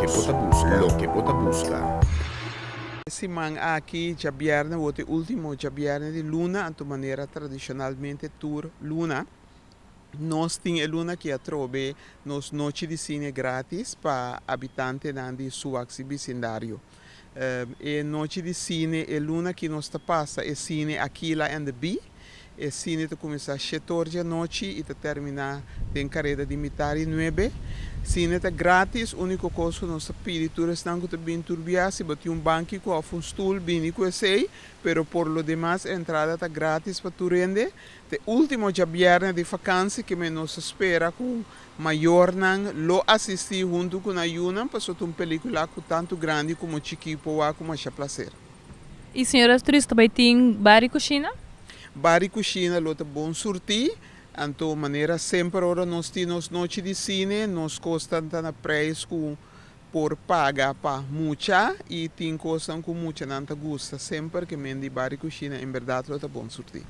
Lo que bota busca. Esse man aqui, Jabierne, o último Jabierne de Luna, de maneira tradicionalmente tour Luna. Nós temos Luna que atrobe nos noite de cine grátis para habitantes de sua vecindário. E noite de cine é Luna que nós passa é cine Aquila and the Bee. E cine te começa às 14 da noite e te termina em carreira de metade 9. Cine é grátis, único coisa que nós pedimos estão que bem turbiar, se bater banco com stool, bem com sei, pero por lo demás a entrada é grátis para tu rende. O último dia de vacância que nos espera com maior nan lo assisti junto com a Yuna, passou uma película com tanto grande como Chiquipo como a placer. E senhoras turistas também tem bar e cozinha? Bar e cozinha, lota bom surtir. Então, maneira sempre ora nós temos noite de cine, nós costam na preço por pagar para muita e tem costam com muita não te gusta sempre que mendi bar e cozinha, em verdade lota bom surtir.